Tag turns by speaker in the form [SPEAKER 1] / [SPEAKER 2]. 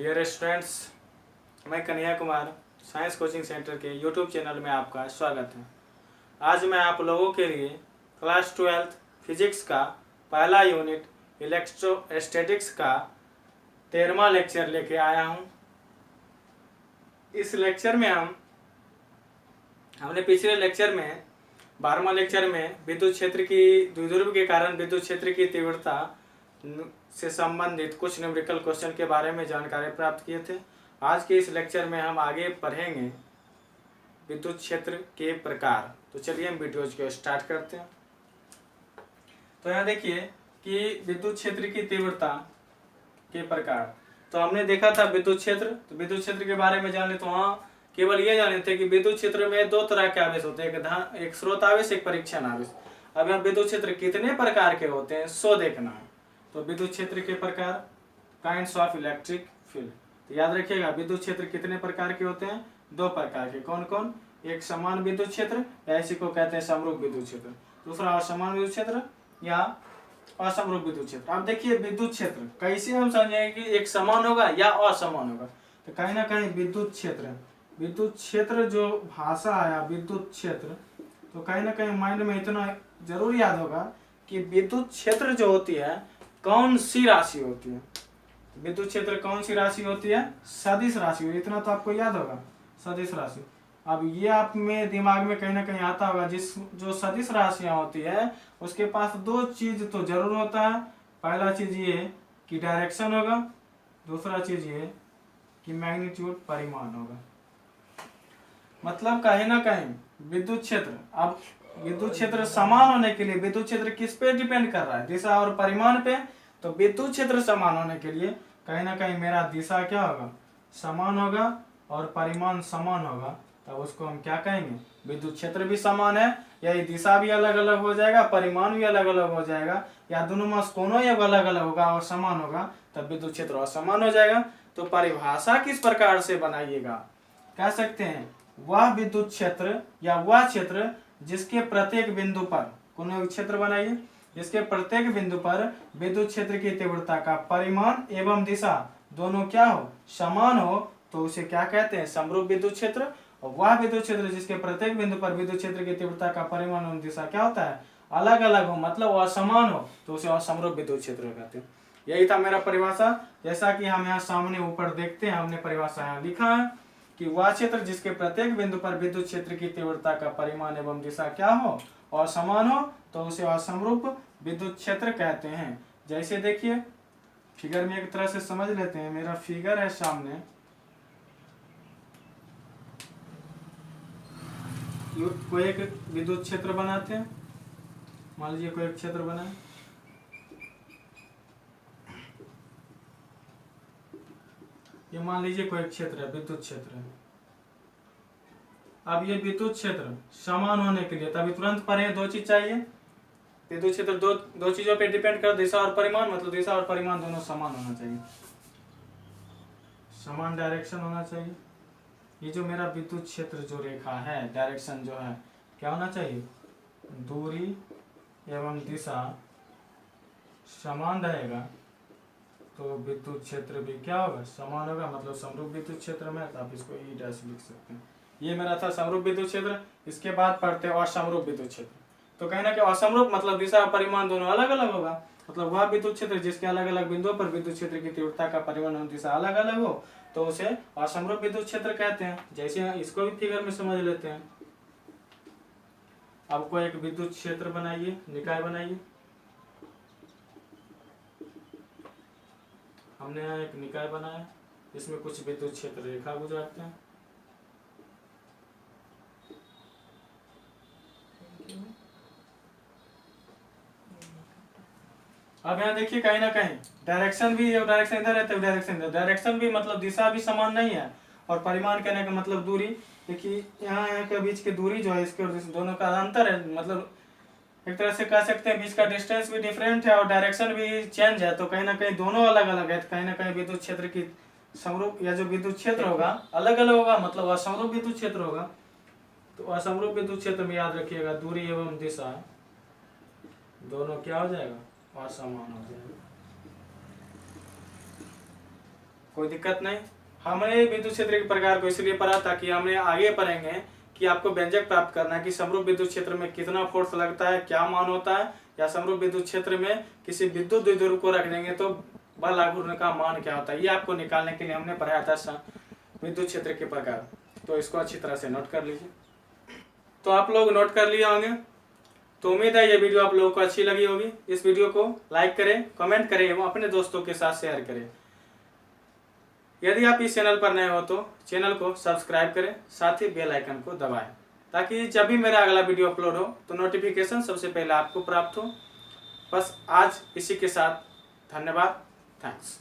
[SPEAKER 1] Dear students, मैं Kanhaiya Kumar science coaching centre के YouTube channel में आपका स्वागत है। आज मैं आप लोगों के लिए क्लास 12 फिजिक्स का पहला यूनिट इलेक्ट्रोस्टैटिक्स का 13वां लेक्चर लेके आया हूं। इस लेक्चर में हमने पिछले लेक्चर में 12वां लेक्चर में विद्युत क्षेत्र की द्विध्रुव के कारण विद्युत क्षेत्र की तीव्रता से संबंधित कुछ न्यूमेरिकल क्वेश्चन के बारे में जानकारी प्राप्त किए थे। आज के इस लेक्चर में हम आगे पढ़ेंगे विद्युत क्षेत्र के प्रकार। तो चलिए हम वीडियोज को स्टार्ट करते हैं। तो यहाँ देखिए कि विद्युत क्षेत्र की तीव्रता के प्रकार। तो हमने देखा था विद्युत क्षेत्र, तो विद्युत क्षेत्र के बारे में जाने तो वहाँ केवल ये जाने थे कि विद्युत क्षेत्र में दो तरह के आवेश होते हैं, एक स्रोत आवेश, एक परीक्षण आवेश। अब यहाँ विद्युत क्षेत्र कितने प्रकार के होते हैं सो देखना है। तो विद्युत क्षेत्र के प्रकार, काइंड्स ऑफ इलेक्ट्रिक फील्ड। तो याद रखिएगा विद्युत क्षेत्र कितने प्रकार के होते हैं, दो प्रकार के। कौन कौन? एक समान विद्युत क्षेत्र या इसी को कहते हैं समरूप विद्युत क्षेत्र, दूसरा असमान विद्युत क्षेत्र या असमरूप विद्युत क्षेत्र। अब देखिए विद्युत क्षेत्र कैसे हम समझेंगे कि एक समान होगा या असमान होगा। तो कहीं ना कहीं विद्युत क्षेत्र जो भाषा आया विद्युत क्षेत्र, तो कहीं ना कहीं माइंड में इतना जरूर याद होगा कि विद्युत क्षेत्र जो होती है कौन सी राशि होती है। विद्युत क्षेत्र कौन सी राशि होती है? सदिश राशि। इतना तो आपको याद होगा, सदिश राशि। अब ये आप में दिमाग में कहीं ना कहीं आता होगा, जो सदिश राशियां होती है उसके पास दो चीज तो जरूर होता है। पहला चीज ये कि डायरेक्शन होगा, दूसरा चीज ये कि मैग्नीट्यूड, परिमाण होगा। मतलब कहीं ना कहीं विद्युत क्षेत्र, अब विद्युत क्षेत्र समान होने के लिए विद्युत क्षेत्र किस पे डिपेंड कर रहा है? दिशा और परिमाण पे। तो विद्युत क्षेत्र समान होने के लिए कहीं ना कहीं मेरा दिशा क्या होगा? समान होगा और परिमाण समान होगा। तब उसको हम क्या कहेंगे? विद्युत क्षेत्र भी समान है, या ये दिशा भी अलग अलग हो जाएगा, परिमाण भी अलग अलग हो जाएगा, या दोनों में कोनों एक अलग अलग होगा और समान होगा, तब विद्युत क्षेत्र असमान हो जाएगा। तो परिभाषा किस प्रकार से बनाइएगा? कह सकते हैं वह विद्युत क्षेत्र या वह क्षेत्र जिसके प्रत्येक बिंदु पर, कोई क्षेत्र बनाइए जिसके प्रत्येक बिंदु पर विद्युत क्षेत्र की तीव्रता का परिमाण एवं दिशा दोनों क्या हो? समान हो, तो उसे क्या कहते हैं? समरूप विद्युत क्षेत्र। और वह विद्युत क्षेत्र जिसके प्रत्येक बिंदु पर विद्युत क्षेत्र की तीव्रता का परिमाण एवं दिशा क्या होता है? अलग अलग हो, मतलब असमान हो, तो उसे असमरूप विद्युत क्षेत्र कहते हैं। यही था मेरा परिभाषा। जैसा कि हम यहाँ सामने ऊपर देखते हैं, हमने परिभाषा यहाँ लिखा है कि वह क्षेत्र जिसके प्रत्येक बिंदु पर विद्युत क्षेत्र की तीव्रता का परिमाण एवं दिशा क्या हो? और समान हो, तो उसे असमरूप विद्युत क्षेत्र कहते हैं। जैसे देखिए फिगर में एक तरह से समझ लेते हैं। मेरा फिगर है सामने, कोई एक विद्युत क्षेत्र बनाते हैं। मान लीजिए कोई एक क्षेत्र बनाए, ये मान लीजिए कोई एक क्षेत्र है, विद्युत क्षेत्र है। अब ये विद्युत क्षेत्र समान होने के लिए तभी तुरंत पढ़े, दो चीज चाहिए। विद्युत क्षेत्र दो चीजों पे डिपेंड कर, दिशा और परिमाण। मतलब दिशा और परिमाण दोनों समान होना चाहिए, समान डायरेक्शन होना चाहिए। ये जो मेरा विद्युत क्षेत्र जो रेखा है, डायरेक्शन जो है क्या होना चाहिए? दूरी एवं दिशा समान रहेगा, तो विद्युत क्षेत्र भी क्या होगा? समान होगा, मतलब समरूप विद्युत क्षेत्र में। तो आप इसको ई डैश लिख सकते हैं। ये मेरा था समरूप विद्युत क्षेत्र। इसके बाद पढ़ते हैं असमरूप विद्युत क्षेत्र। तो कहीं ना कहीं असमरूप मतलब दिशा और परिमाण दोनों अलग अलग होगा। मतलब वह विद्युत क्षेत्र जिसके अलग अलग बिंदुओं पर विद्युत क्षेत्र की तीव्रता का परिमाण और दिशा अलग अलग हो, तो उसे असमरूप विद्युत क्षेत्र कहते हैं। जैसे इसको भी फिगर में समझ लेते हैं। अब कोई एक विद्युत क्षेत्र बनाइए, निकाय बनाइए। हमने यहाँ एक निकाय बनाया, इसमें कुछ विद्युत क्षेत्र रेखा गुजरते हैं। अब यहाँ देखिए कहीं ना कहीं डायरेक्शन भी, डायरेक्शन इधर है तो डायरेक्शन इधर, डायरेक्शन भी मतलब दिशा भी समान नहीं है। और परिमाण कहने का मतलब दूरी। देखिए यहाँ के बीच की दूरी जो है, इसके और दोनों का अंतर है। मतलब एक तरह से कह सकते हैं बीच का डिस्टेंस भी डिफरेंट है और डायरेक्शन भी चेंज है। तो कहीं ना कहीं दोनों अलग अलग है। तो कहीं ना कहीं विद्युत क्षेत्र की समरूप या जो विद्युत क्षेत्र होगा अलग अलग होगा, मतलब असमरूप विद्युत क्षेत्र होगा। तो असमरूप विद्युत क्षेत्र में याद रखिएगा दूरी एवं दिशा दोनों क्या हो जाएगा? असमान हो जाएगा। कोई दिक्कत नहीं। हमने विद्युत क्षेत्र के प्रकार को इसलिए पढ़ा ताकि हमने आगे पढ़ेंगे कि आपको व्यंजक प्राप्त करना है कि समरूप विद्युत क्षेत्र में कितना फोर्स लगता है, क्या मान होता है, या समरूप विद्युत क्षेत्र में किसी विद्युत द्विध्रुव को रख देंगे तो बल लागू होने का मान क्या होता है, ये आपको निकालने के लिए हमने पढ़ाया था विद्युत क्षेत्र के प्रकार। तो इसको अच्छी तरह से नोट कर लीजिए। तो आप लोग नोट कर लिए होंगे। तो उम्मीद है ये वीडियो आप लोगों को अच्छी लगी होगी। इस वीडियो को लाइक करें, कमेंट करें एवं अपने दोस्तों के साथ शेयर करें। यदि आप इस चैनल पर नए हो तो चैनल को सब्सक्राइब करें, साथ ही बेल आइकन को दबाएं ताकि जब भी मेरा अगला वीडियो अपलोड हो तो नोटिफिकेशन सबसे पहले आपको प्राप्त हो। बस आज इसी के साथ धन्यवाद, थैंक्स।